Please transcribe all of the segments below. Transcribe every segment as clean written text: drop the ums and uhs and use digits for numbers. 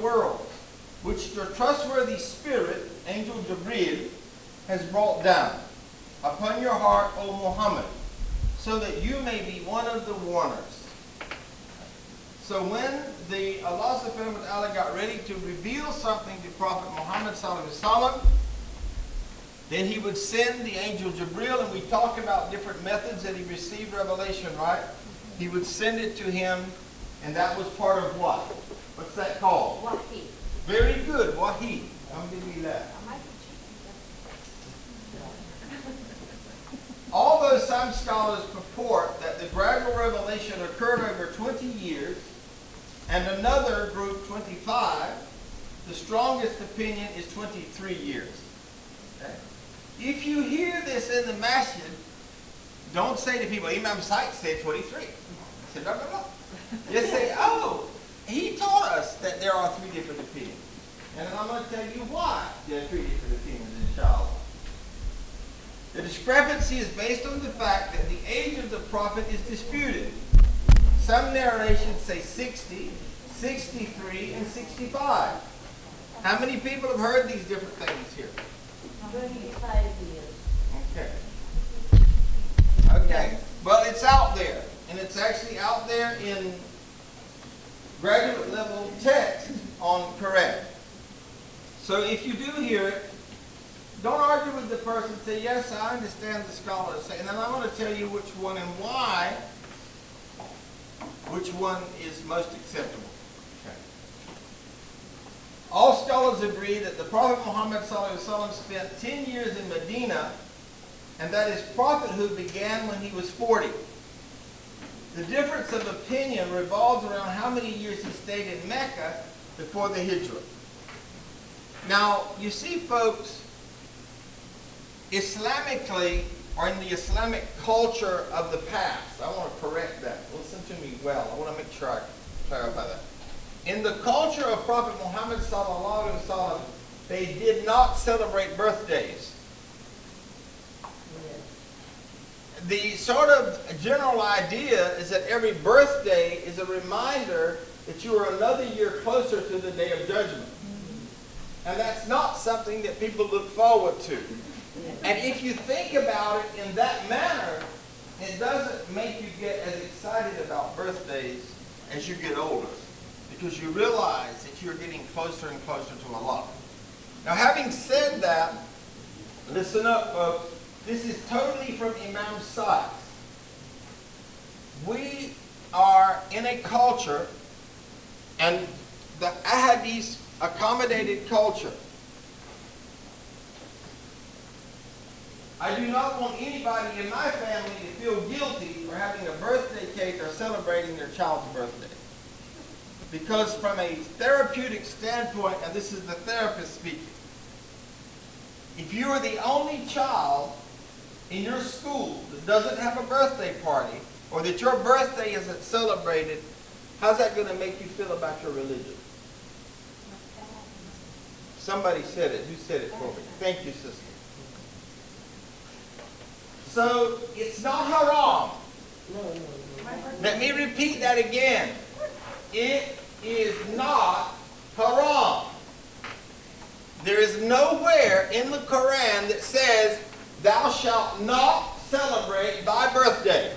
world, which the trustworthy spirit, Angel Gabriel, has brought down upon your heart, O Muhammad, so that you may be one of the warners. So when Allah subhanahu wa ta'ala got ready to reveal something to Prophet Muhammad sallallahu alaihi wasallam, then he would send the angel Jibril, and we talk about different methods that he received revelation, right? He would send it to him, and that was part of what? What's that called? Wahi. Very good, Wahi. Come give me that. Although some scholars purport that the gradual revelation occurred over 20 years, and another group 25, the strongest opinion is 23 years. Okay? If you hear this in the masjid, don't say to people, Imam Said said 23. Say, no. Just say, oh, he taught us that there are 3 different opinions. And I'm going to tell you why there are 3 different opinions, inshallah. The discrepancy is based on the fact that the age of the prophet is disputed. Some narrations say 60, 63, and 65. How many people have heard these different things here? 25 years. Okay. Well, it's out there. And it's actually out there in graduate level text on Qur'an. So if you do hear it, don't argue with the person. Say, yes, I understand the scholars say. And then I'm going to tell you which one and why, which one is most acceptable. Okay. All scholars agree that the Prophet Muhammad ﷺ spent 10 years in Medina, and that his prophethood began when he was 40. The difference of opinion revolves around how many years he stayed in Mecca before the Hijrah. Now, you see, folks, Islamically, or in the Islamic culture of the past, I want to correct that. Listen to me well. I want to make sure I clarify that. In the culture of Prophet Muhammad sallallahu alaihi wasallam, they did not celebrate birthdays. The sort of general idea is that every birthday is a reminder that you are another year closer to the Day of Judgment. And that's not something that people look forward to. And if you think about it in that manner, it doesn't make you get as excited about birthdays as you get older, because you realize that you're getting closer and closer to Allah. Now, having said that, listen up, folks. This is totally from Imam Said. We are in a culture, and the ahadith accommodated culture. I do not want anybody in my family to feel guilty for having a birthday cake or celebrating their child's birthday. Because from a therapeutic standpoint, and this is the therapist speaking, if you are the only child in your school that doesn't have a birthday party, or that your birthday isn't celebrated, how's that going to make you feel about your religion? Somebody said it. Who said it for me? Thank you, sister. So, it's not haram. Let me repeat that again. It is not haram. There is nowhere in the Quran that says, thou shalt not celebrate thy birthday.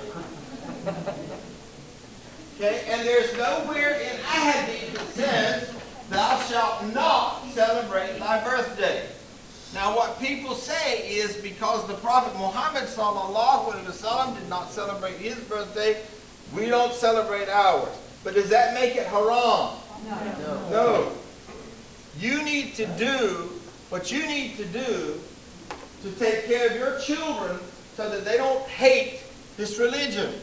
Okay? And there's nowhere in ahadith that says, thou shalt not celebrate thy birthday. Now, what people say is because the Prophet Muhammad sallallahu alaihi wasallam did not celebrate his birthday, we don't celebrate ours. But does that make it haram? No. You need to do what you need to do to take care of your children so that they don't hate this religion.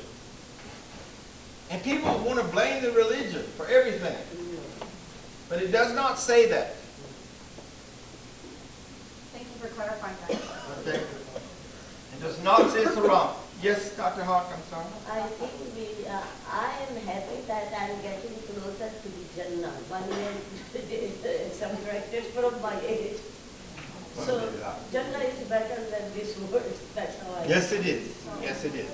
And people want to blame the religion for everything. But it does not say that. Thank you for clarifying that. Okay. It does not say it's haram. Yes, Dr. Hawk, I'm sorry. I think I am happy that I am getting closer to the Jannah. 1 year subtracted from my age. So Jannah is better than this world. That's how I. Yes, it is. Yes, it is.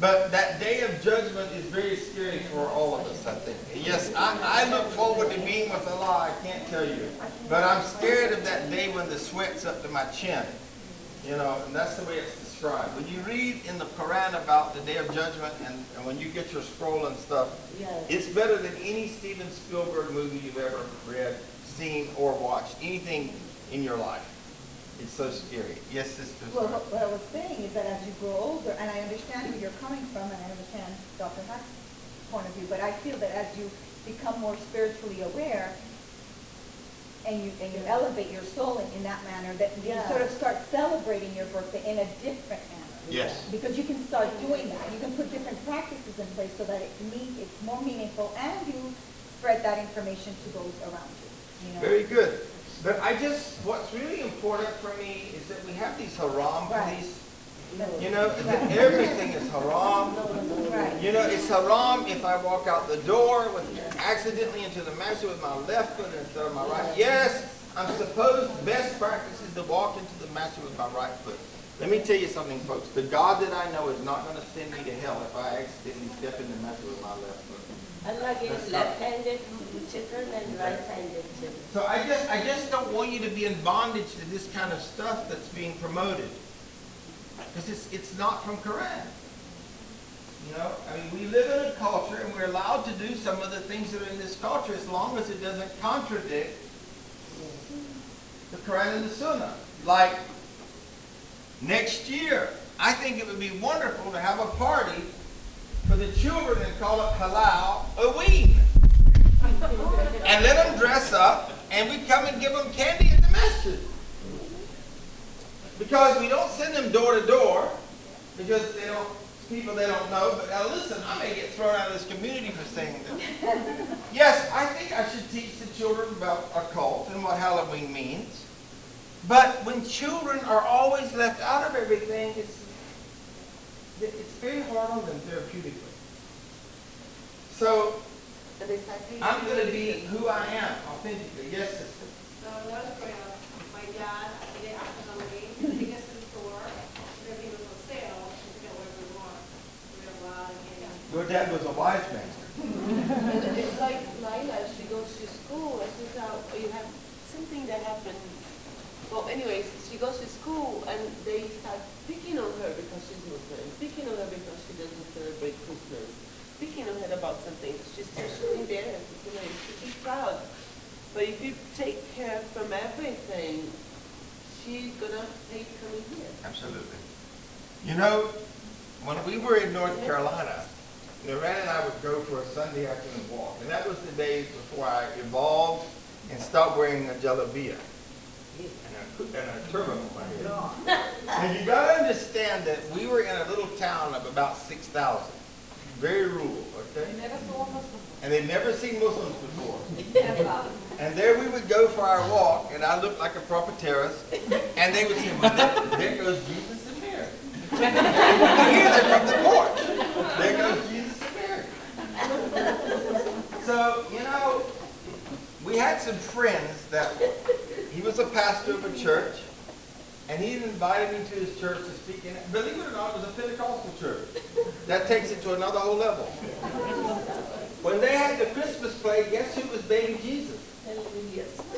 But that day of judgment is very scary for all of us, I think. Yes, I look forward to being with Allah, I can't tell you. But I'm scared of that day when the sweat's up to my chin. You know, and that's the way it's described. When you read in the Quran about the day of judgment and when you get your scroll and stuff, Yes. it's better than any Steven Spielberg movie you've ever read, seen, or watched. Anything in your life. It's so scary. Yes, sister. Well, what I was saying is that as you grow older, and I understand where you're coming from, and I understand Dr. Hack's point of view, but I feel that as you become more spiritually aware, and you elevate your soul in that manner, that you Yeah. sort of start celebrating your birthday in a different manner. Yes. Because you can start doing that. You can put different practices in place so that it's more meaningful, and you spread that information to those around you. You know? Very good. But what's really important for me is that we have these haram Right. police. No. You know, that everything is haram. Right. You know, it's haram if I walk out the door accidentally into the masjid with my left foot instead of my right. Yes, I'm supposed, best practice is to walk into the masjid with my right foot. Let me tell you something, folks. The God that I know is not going to send me to hell if I accidentally step in the masjid with my left foot. Allah gives left-handed children and right-handed children. So I just don't want you to be in bondage to this kind of stuff that's being promoted. Because it's not from Quran. You know, I mean, we live in a culture and we're allowed to do some of the things that are in this culture as long as it doesn't contradict the Quran and the Sunnah. Like, next year, I think it would be wonderful to have a party for the children and call it halal a week. And let them dress up and we come and give them candy at the masjid. Because we don't send them door to door because people they don't know. But now listen, I may get thrown out of this community for saying this. Yes, I think I should teach the children about occult and what Halloween means. But when children are always left out of everything, it's very hard on them therapeutically. So I'm going to be who I am authentically. Yes, sister. So another prayer. My dad, they after Halloween, he take us to the store, everything was on sale, and we got whatever we want. We have a lot of candy. Your dad was a wise man. It's like Lila, she goes to school, and she's out, you have something that happened. Well, anyways, she goes to school, and they start picking on her because she's Muslim, picking on her because she doesn't celebrate Christmas, picking on her about something. She's still sitting there, you know, you should be proud. But if you take her from everything, she's gonna hate coming here. Absolutely. You know, when we were in North Carolina, Loren and I would go for a Sunday afternoon walk. And that was the days before I evolved and stopped wearing a jalabia and a turban on my head. And you got to understand that we were in a little town of about 6,000. Very rural, okay? And they'd never seen Muslims before. And there we would go for our walk, and I looked like a proper terrorist. And they would say, well, there goes Jesus and Mary. And here they're from the porch. There goes Jesus and Mary. So, you know, we had some friends that, he was a pastor of a church, and he invited me to his church to speak in it. Believe it or not, it was a Pentecostal church. That takes it to another whole level. When they had the Christmas play, guess who was baby Jesus?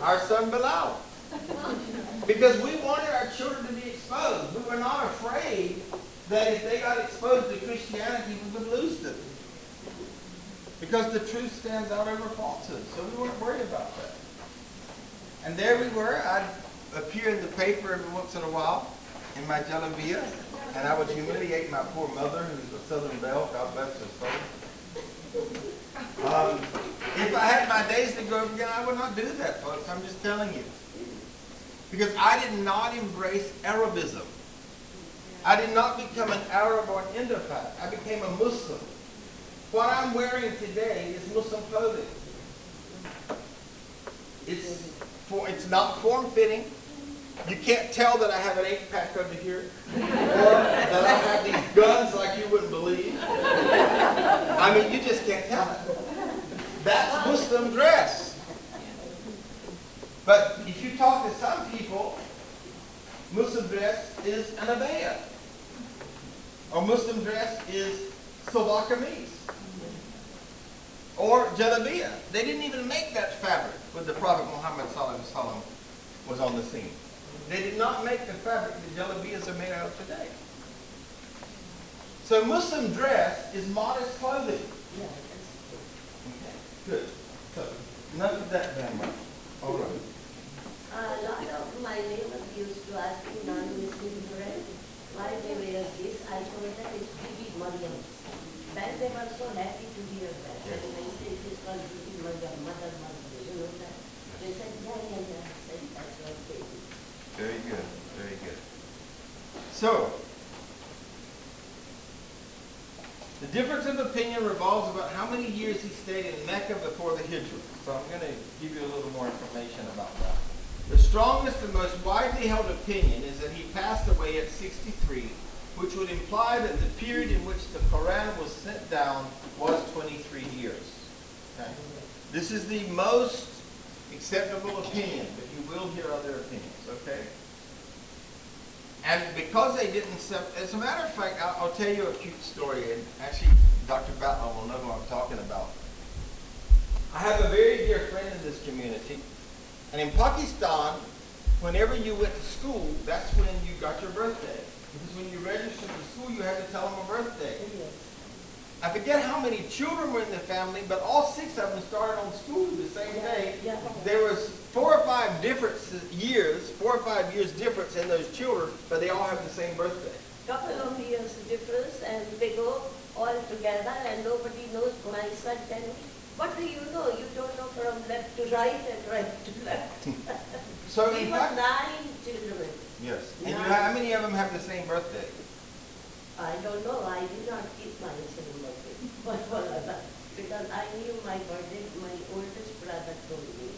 Our son Bilal. Because we wanted our children to be exposed. We were not afraid that if they got exposed to Christianity, we would lose them. Because the truth stands out over falsehood. So we weren't worried about that. And there we were. I'd appear in the paper every once in a while in my jalabia, and I would humiliate my poor mother, who's a Southern belle, God bless her soul. If I had my days to go over again, I would not do that, folks. I'm just telling you. Because I did not embrace Arabism. I did not become an Arab or an Indo-Pak. I became a Muslim. What I'm wearing today is Muslim clothing. It's not form-fitting. You can't tell that I have an 8-pack under here, or that I have these guns like you wouldn't believe. I mean, you just can't tell it. That's Muslim dress. But if you talk to some people, Muslim dress is an abaya. Or Muslim dress is silk kameez or jalabiyah. They didn't even make that fabric when the Prophet Muhammad sallallahu alaihi wasallam was on the scene. They did not make the fabric the jalabiyahs are made out of today. So Muslim dress is modest clothing. Yeah, that's true. Okay, good. So enough of that grammar. All right. A lot of my neighbors used to ask me, non-Muslim friends, why they wear this. I told them it's Bibi Maryam. Then they were so happy to hear that. And I said, it is called Bibi Maryam, Mother Maryam. You know that? They said, yeah. I said, that's what they do. Very good. Very good. So, the difference of opinion revolves about how many years he stayed in Mecca before the Hijrah. So I'm going to give you a little more information about that. The strongest and most widely held opinion is that he passed away at 63, which would imply that the period in which the Qur'an was sent down was 23 years. Okay? This is the most acceptable opinion, but you will hear other opinions, okay? And because they didn't, as a matter of fact, I'll tell you a cute story, and actually Dr. Batman will know who I'm talking about. I have a very dear friend in this community, and in Pakistan, whenever you went to school, that's when you got your birthday. Because when you registered for school, you had to tell them a birthday. Yes. I forget how many children were in the family, but all 6 of them started on school the same day. Yeah. There was 4 or 5 years difference in those children, but they all have the same birthday. Couple of years difference, and they go all together, and nobody knows. My son tell me, what do you know? You don't know from left to right and right to left. So we in were fact, 9 children. yes. And how many of them have the same birthday? I don't know. I did not keep my same birthday. Because I knew my birthday, my oldest brother told me.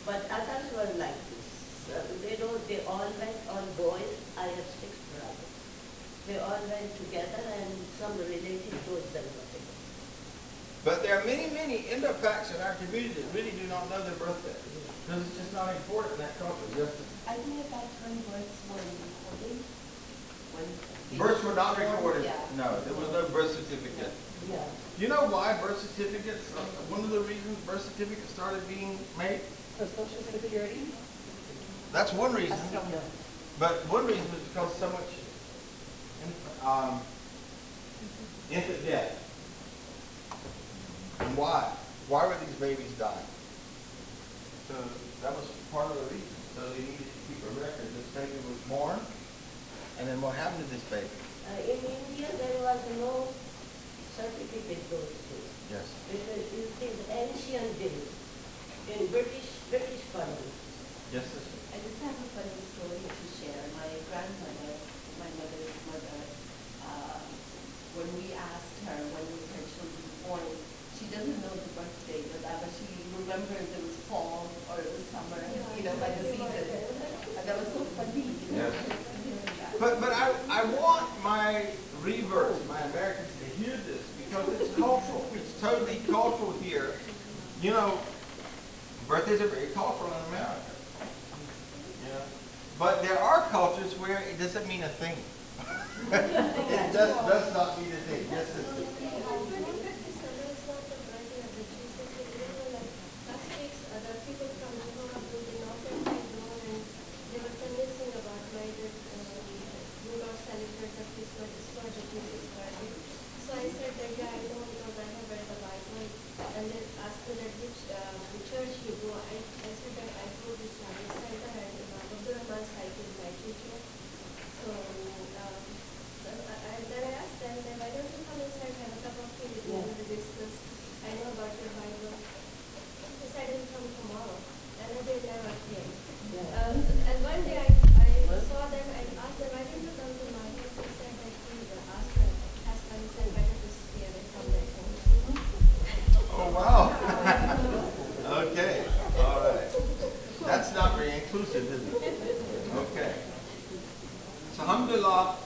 But others were like this. They all went, all boys. I have 6 brothers. They all went together, and some relative told them whatever. But there are many Indo-Pacs in our community that really do not know their birthday. Because it's just not important in that culture. Yes. I think at that time births were recorded. Births were not recorded. Yeah. No, there was no birth certificate. Yeah. You know why birth certificates, one of the reasons birth certificates started being made? For Social Security? That's one reason. Yeah. But one reason is because so much infant death. And why? Why were these babies dying? So that was part of the reason. So they needed to keep a record. This baby was born, and then what happened to this baby? In India, there was no certificate those days. Yes. It is ancient days in British colony. Yes, sister. I just have a funny story to share. My grandmother, my mother's mother, when we asked her when was her children born, she doesn't know the birthday, but she remembers it was fall or it was summer, by the season. And that was so funny. Yes. But I want my reverts, my Americans, to hear this because it's cultural. It's totally cultural here. You know, birthdays are very cultural in America. But there are cultures where it doesn't mean a thing. It does not mean a thing. Yes, sister. So I said that, yeah, I know because I have read the Bible. And they asked me that which church you go. I said that I go to Islamic Center and Abdul Rahman site is my teacher. So then I asked them, why don't you come inside, have a cup of tea with me and discuss. I know about your Bible. They said I will come tomorrow. And they never came. And one day I saw them and asked them, why didn't you come to my house? They said that please ask them. I said, better to stay away from their home. Oh, wow. Okay. All right. That's not very inclusive, is it? Okay. So, alhamdulillah,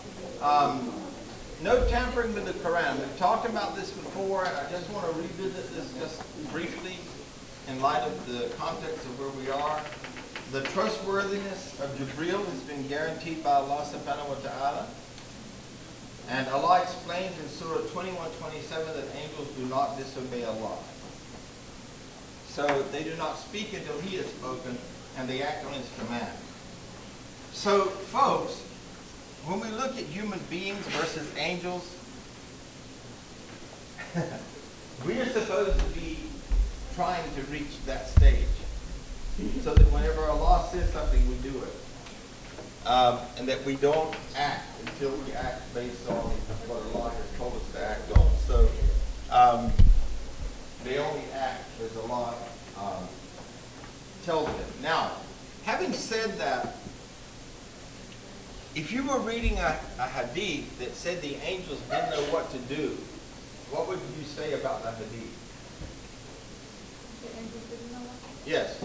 no tampering with the Quran. We've talked about this before, and I just want to revisit this just briefly in light of the context of where we are. The trustworthiness of Jibreel has been guaranteed by Allah subhanahu wa ta'ala. And Allah explains in Surah 21:27 that angels do not disobey Allah. So they do not speak until He has spoken, and they act on His command. So, folks, when we look at human beings versus angels, we are supposed to be trying to reach that stage. So that whenever Allah says something, we do it. And that we don't act until we act based on what Allah has told us to act on. So they only act as Allah tells them. Now, having said that, if you were reading a hadith that said the angels didn't know what to do, what would you say about that hadith? The angels didn't know what to do? Yes.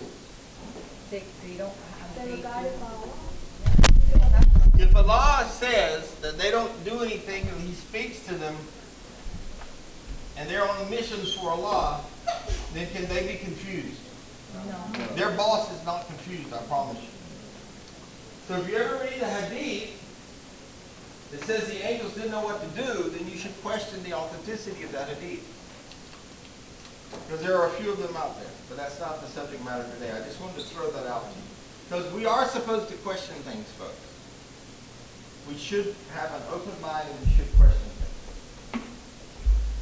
They don't They were guided by Allah. If Allah says that they don't do anything and He speaks to them and they're on missions for Allah, then can they be confused? No. Their boss is not confused, I promise you. So if you ever read a hadith that says the angels didn't know what to do, then you should question the authenticity of that hadith. Because there are a few of them out there. But that's not the subject matter today. I just wanted to throw that out to you. Because we are supposed to question things, folks. We should have an open mind and we should question things.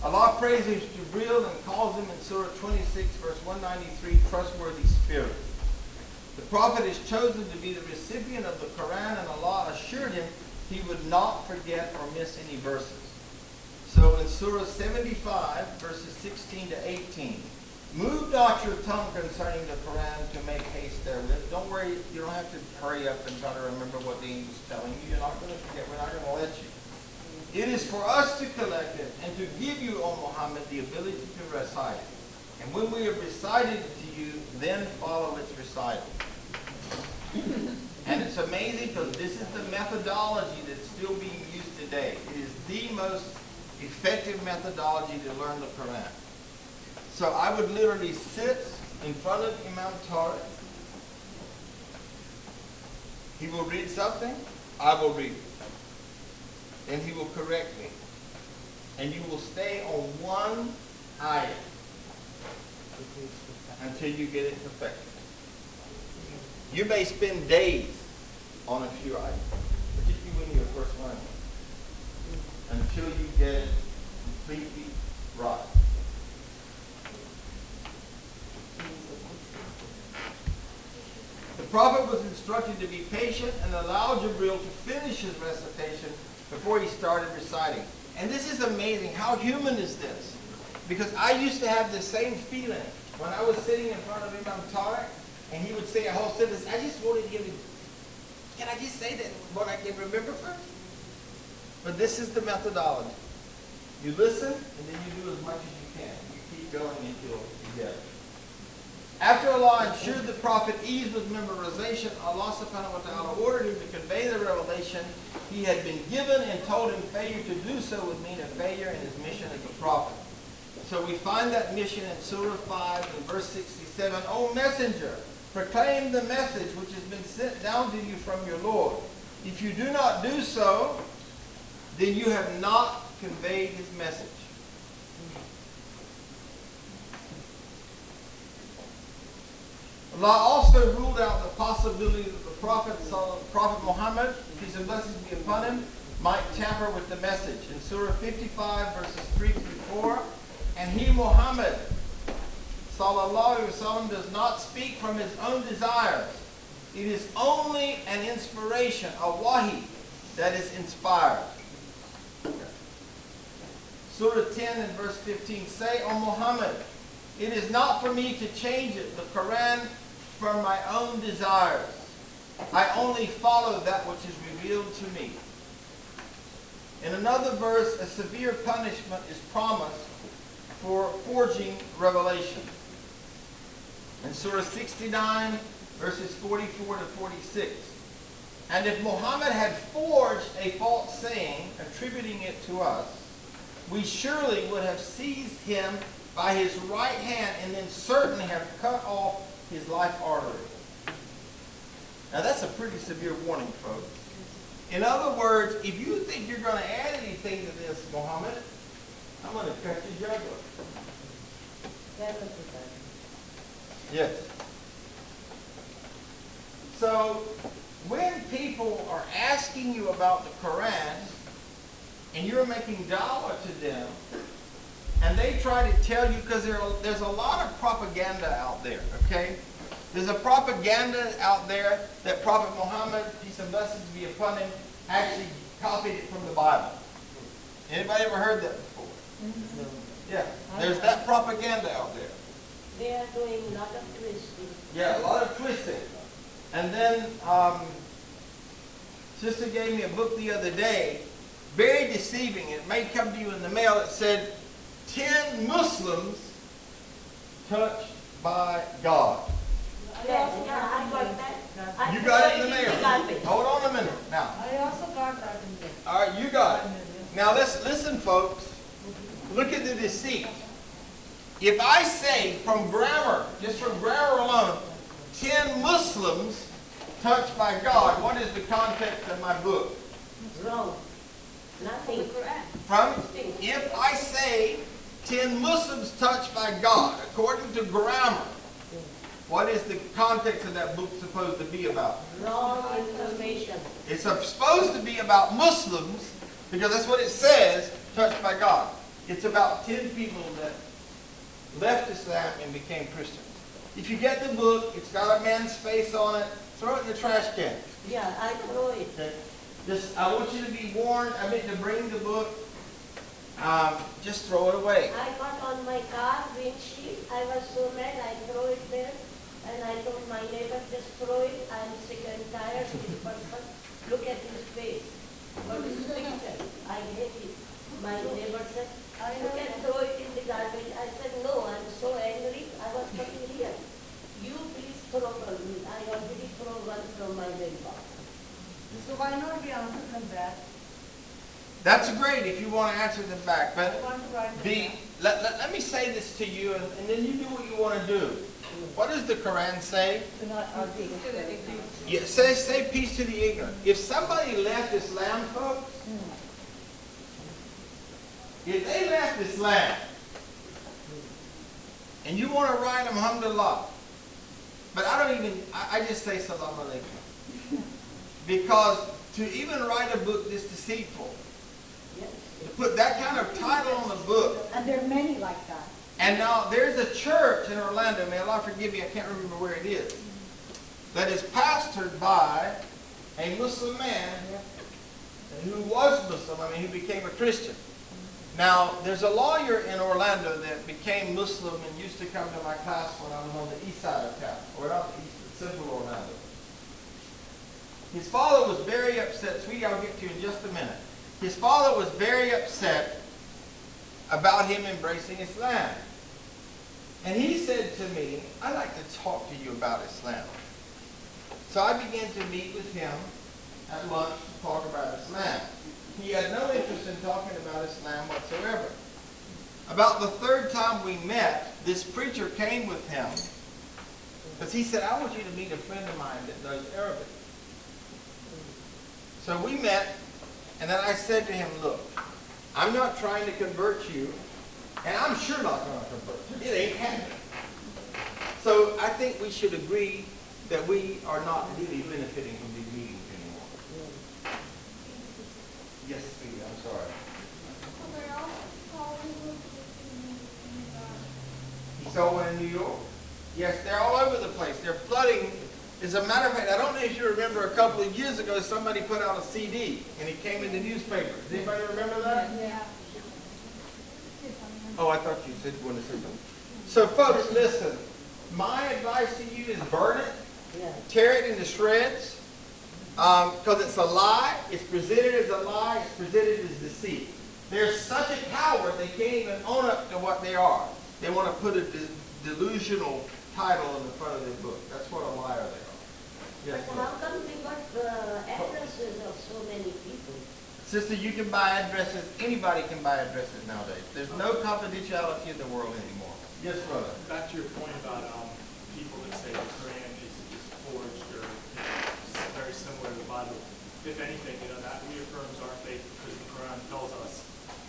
Allah praises Jibreel and calls him in Surah 26, verse 193, Trustworthy Spirit. The Prophet is chosen to be the recipient of the Qur'an, and Allah assured him he would not forget or miss any verses. So in Surah 75, verses 16 to 18, move not your tongue concerning the Qur'an to make haste therewith. Don't worry, you don't have to hurry up and try to remember what the angel's telling you. You're not going to forget. We're not going to let you. It is for us to collect it and to give you, O Muhammad, the ability to recite it. And when we have recited it to you, then follow its recital. And it's amazing because this is the methodology that's still being used today. It is the most effective methodology to learn the Quran. So I would literally sit in front of Imam Tariq. He will read something, I will read it. And he will correct me. And you will stay on one ayah until you get it perfected. You may spend days on a few ayahs, particularly when you're first learning, until you get it completely right. The Prophet was instructed to be patient and allow Jibreel to finish his recitation before he started reciting. And this is amazing. How human is this? Because I used to have the same feeling when I was sitting in front of Imam Tariq and he would say a whole sentence. I just wanted him to, can I just say that what I can remember first? But this is the methodology. You listen and then you do as much as you can. You keep going until you get it. After Allah ensured the Prophet ease with memorization, Allah subhanahu wa ta'ala ordered him to convey the revelation he had been given and told him failure to do so would mean a failure in his mission as a prophet. So we find that mission in Surah 5 and verse 67. O Messenger, proclaim the message which has been sent down to you from your Lord. If you do not do so, then you have not conveyed his message. Allah also ruled out the possibility that the Prophet Muhammad, peace and blessings be upon him, might tamper with the message. In Surah 55, verses 3 through 4, and he, Muhammad, sallallahu alaihi wasallam, does not speak from his own desires. It is only an inspiration, a wahi, that is inspired. Surah 10 and verse 15, say, O Muhammad, it is not for me to change it, the Quran, from my own desires. I only follow that which is revealed to me. In another verse, a severe punishment is promised for forging revelation. In Surah 69, verses 44 to 46. And if Muhammad had forged a false saying, attributing it to us, we surely would have seized him by his right hand and then certainly have cut off his life artery. Now that's a pretty severe warning, folks. In other words, if you think you're going to add anything to this, Muhammad, I'm going to cut your jugular. Yes. So, when people are asking you about the Quran, and you're making dawah to them, and they try to tell you, because there's a lot of propaganda out there, okay? There's a propaganda out there that Prophet Muhammad, peace and blessings be upon him, actually copied it from the Bible. Anybody ever heard that before? Mm-hmm. Yeah, there's that propaganda out there. They are doing a lot of twisting. Yeah, a lot of twisting. And then, sister gave me a book the other day, very deceiving. It may come to you in the mail. It said, 10 Muslims touched by God. Yes, yeah, I got that. You got it in the mail. Got it. Hold on a minute. Now, I also got that in there. all right, you got it. Now, listen, folks. Look at the deceit. If I say from grammar, just from grammar alone, 10 Muslims touched by God, what is the context of my book? Wrong. Nothing. From, if I say 10 Muslims touched by God, according to grammar, what is the context of that book supposed to be about? Wrong information. It's supposed to be about Muslims, because that's what it says, touched by God. It's about 10 people that left Islam and became Christians. If you get the book, it's got a man's face on it, throw it in the trash can. Yeah, I throw it. Okay? Just, I want you to be warned, I meant to bring the book, just throw it away. I got on my car windshield. I was so mad, I throw it there. And I told my neighbor, just throw it. I'm sick and tired of this person. Look at his face. What is the picture? I hate it. My neighbor said, you can throw it in the garbage. I said, no, I'm so angry. I was coming here. You please throw from me. I already throw one from my mailbox. So why not we answer them back? That's great if you want to answer them back, but I want to write them back. let me say this to you, and then you do what you want to do. What does the Quran say? Do not argue with them. Yeah, say peace to the ignorant. If somebody left Islam, folks, if they left Islam, and you want to write them, alhamdulillah, but I just say salam alaikum. Because to even write a book this deceitful, to put that kind of title on the book, And there are many like that. and now there's a church in Orlando, may Allah forgive me, I can't remember where it is, that is pastored by a Muslim man who was Muslim, who became a Christian. Now, there's a lawyer in Orlando that became Muslim and used to come to my class when I was on the east side of town, or not the east, but central Orlando. His father was very upset. Sweetie, I'll get to you in just a minute. His father was very upset about him embracing Islam. And he said to me, I'd like to talk to you about Islam. So I began to meet with him at lunch to talk about Islam. He had no interest in talking about Islam whatsoever. About the third time we met, this preacher came with him because he said, I want you to meet a friend of mine that knows Arabic. So we met, and then I said to him, look, I'm not trying to convert you, and I'm sure not going to convert you. It ain't happening. So I think we should agree that we are not really benefiting from these meetings anymore. Yes, sweetie, I'm sorry. You saw one in New York? Yes, they're all over the place. They're flooding. As a matter of fact, I don't know if you remember a couple of years ago, somebody put out a CD, and it came in the newspaper. Does anybody remember that? Yeah. Oh, I thought you said you wanted to say something. So, folks, listen. My advice to you is burn it. Yeah. Tear it into shreds. Because it's a lie. It's presented as a lie. It's presented as deceit. They're such a coward, they can't even own up to what they are. They want to put a delusional title in the front of their book. That's what a liar they are. Yes, But how come we got addresses of so many people? Sister, you can buy addresses. Anybody can buy addresses nowadays. There's no confidentiality in the world anymore. Yes, brother. Back to your point about people that say the Quran is forged or very similar to the Bible. If anything, that affirms our faith because the Quran tells us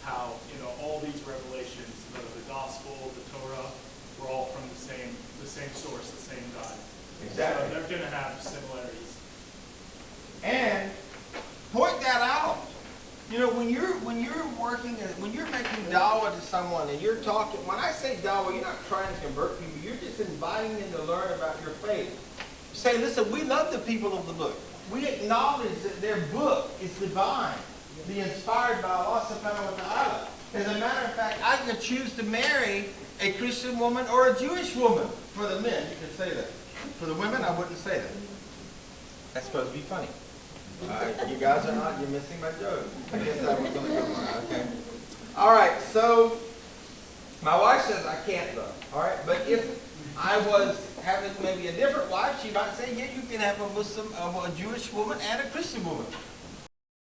how, all these revelations, the gospel, the Torah, were all from the same source, the same God. Exactly. So they're going to have similarities. And point that out. When you're working, when you're making dawah to someone and you're talking, when I say dawah, you're not trying to convert people. You're just inviting them to learn about your faith. Say, listen, we love the people of the book. We acknowledge that their book is divine, be inspired by Allah subhanahu wa ta'ala. As a matter of fact, I could choose to marry a Christian woman or a Jewish woman. For the men, you could say that. For the women, I wouldn't say that. That's supposed to be funny. You guys are not, you're missing my joke. I guess I was going to go on, okay. All right, so my wife says I can't though. All right, but if I was having maybe a different wife, she might say, yeah, you can have a Muslim, a Jewish woman and a Christian woman.